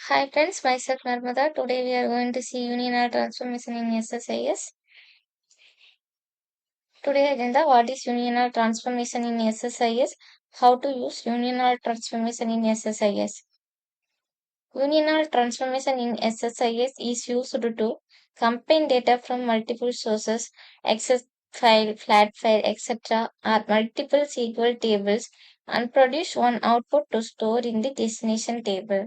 Hi friends, myself Narmada. Today we are going to see Union transformation in SSIS. Today agenda: what is Union transformation in SSIS? How to use Union transformation in SSIS. Union transformation in SSIS is used to combine data from multiple sources, Excel file, flat file, etc., or multiple SQL tables and produce one output to store in the destination table.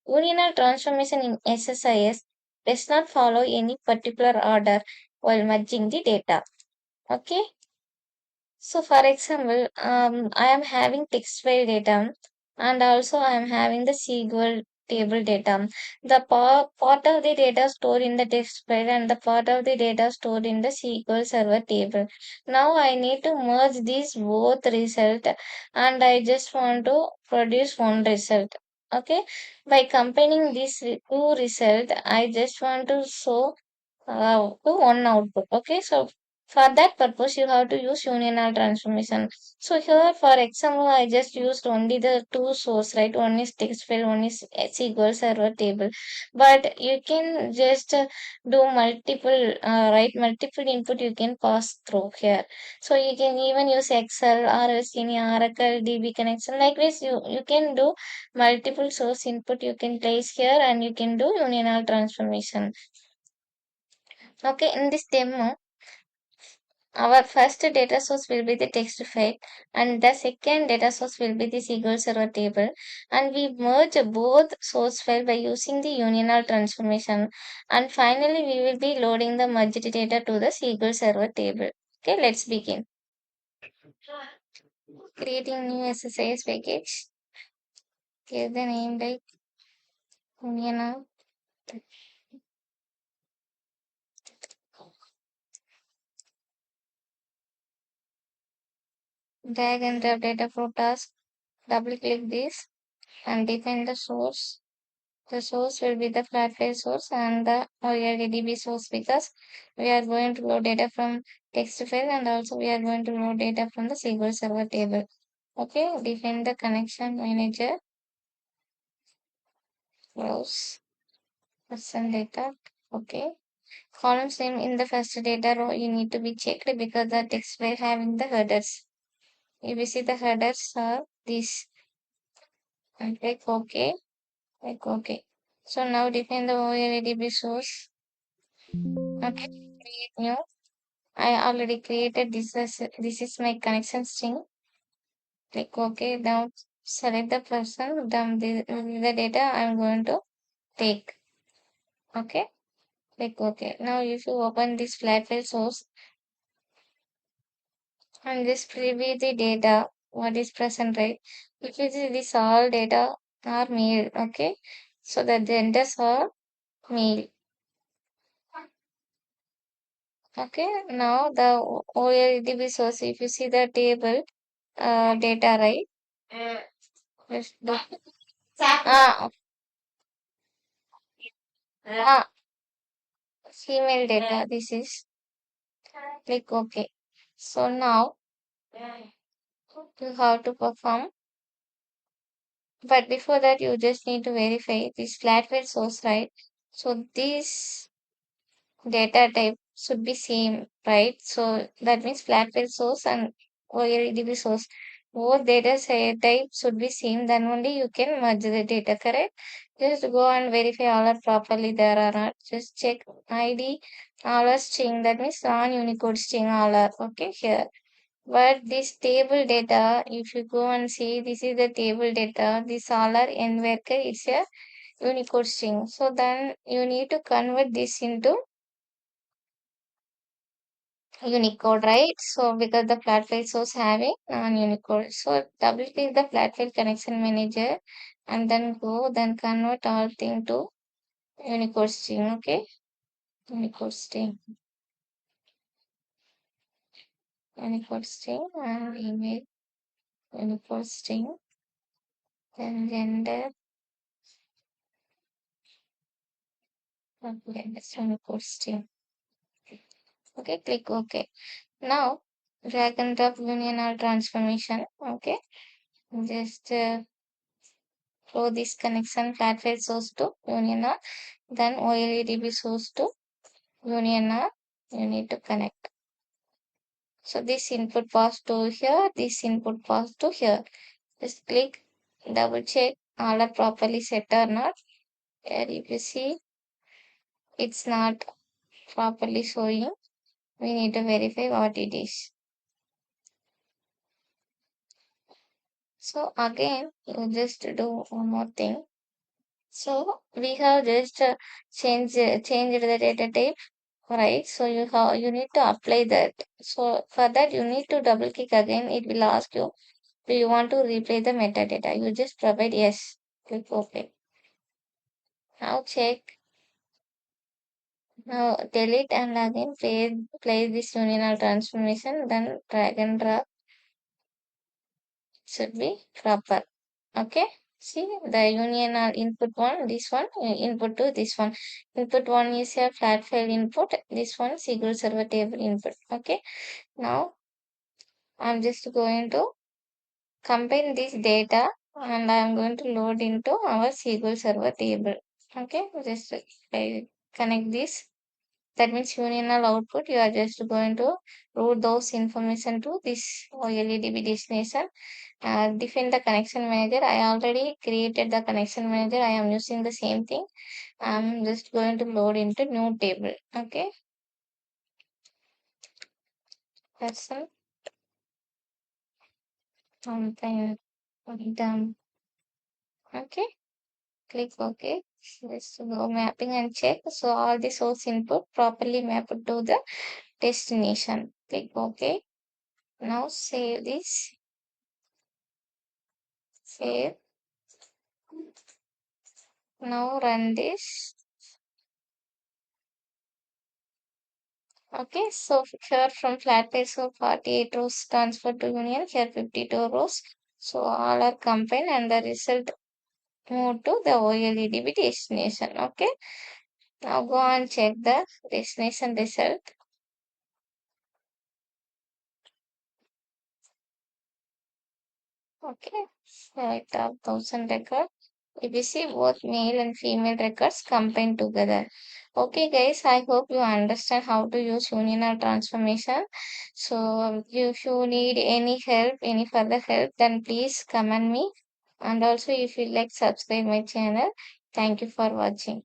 Union transformation in SSIS does not follow any particular order while merging the data. Okay. So, for example, I am having text file data and also I am having the SQL table data. The part of the data stored in the text file and the part of the data stored in the SQL Server table. Now I need to merge these both result and I just want to produce one result. Okay, by combining these two result, I just want to show to one output. Okay, so for that purpose, you have to use union transformation. So here, for example, I just used only the two source, right? One is text file, one is SQL Server table. But you can just do multiple, right? Multiple input you can pass through here. So you can even use Excel or else any Oracle DB connection. Like this, you can do multiple source input you can place here and you can do union transformation. Okay, in this demo, our first data source will be the text file and the second data source will be the SQL Server table, and we merge both source file by using the union transformation, and finally we will be loading the merged data to the SQL Server table. Okay, let's begin. Creating new SSIS package. Give the name like union. Drag and drop data flow task. Double click this and define the source. The source will be the flat file source and the OLEDB source, because we are going to load data from text file and also we are going to load data from the SQL Server table. Okay, define the connection manager, browse, person data. Okay, columns name in the first data row you need to be checked because the text file having the headers. If you see the headers are these, and click OK, click OK. So now define the OLEDB source. Okay, create new. I already created this is my connection string. Click OK. Now select the person. Then the data I'm going to take. Okay. Click OK. Now if you open this flat file source and this will be the data what is present, right? If you see this all data are male. Okay. So the genders are male. Okay. Now the OLEDB source, if you see the table data, right? Just do. Ah, ah, female data. This is, click OK. So now you have to perform, but before that you just need to verify this flatware source, right? So this data type should be same, right? So that means flatware source and OLEDB source. Both data type should be same, then only you can merge the data, correct? Just go and verify all are properly there or not. Just check ID, all are string, that means non-Unicode string all are okay here. But this table data, if you go and see, this is the table data, this all are n worker, it's a Unicode string. So then you need to convert this into Unicode, right? So because the flat file source having non-Unicode. So double click the flat file connection manager and then go, then convert all thing to Unicode string, okay? Unicode string, Unicode string and email, Unicode string, then gender, okay, that's Unicode string. Okay, click OK. Now drag and drop union or transformation. Okay, just flow this connection flat file source to union R, then OLEDB source to union R. You need to connect. So this input pass to here, this input pass to here. Just click, double check all are properly set or not. Here if you see it's not properly showing, we need to verify what it is. So again, you just do one more thing. So we have just changed the data type, right? So you need to apply that. So for that you need to double click again. It will ask you, do you want to replay the metadata? You just provide yes. Click OK. Now check. Now delete and again play this union transformation. Then drag and drop should be proper. Okay. See the union or input one, this one, input to this one. Input one is a flat file input. This one SQL Server table input. Okay. Now I'm just going to combine this data and I'm going to load into our SQL Server table. Okay. Just connect this. That means unional output. You are just going to route those information to this OLEDB destination. Define the connection manager. I already created the connection manager. I am using the same thing. I'm just going to load into new table. Okay. Person something done. Okay. Click OK. Let's go mapping and check. So all the source input properly mapped to the destination. Click OK. Now save this. Save. Now run this. Okay, so here from flat page, so 48 rows transferred to union, here 52 rows. So all are combined and the result moved to the OLEDB destination. Okay, now go and check the destination result. Okay, right up 1000 record. If you see both male and female records combined together. Okay, guys, I hope you understand how to use union transformation. So, if you need any help, any further help, then please comment me. And also, if you like, subscribe my channel. Thank you for watching.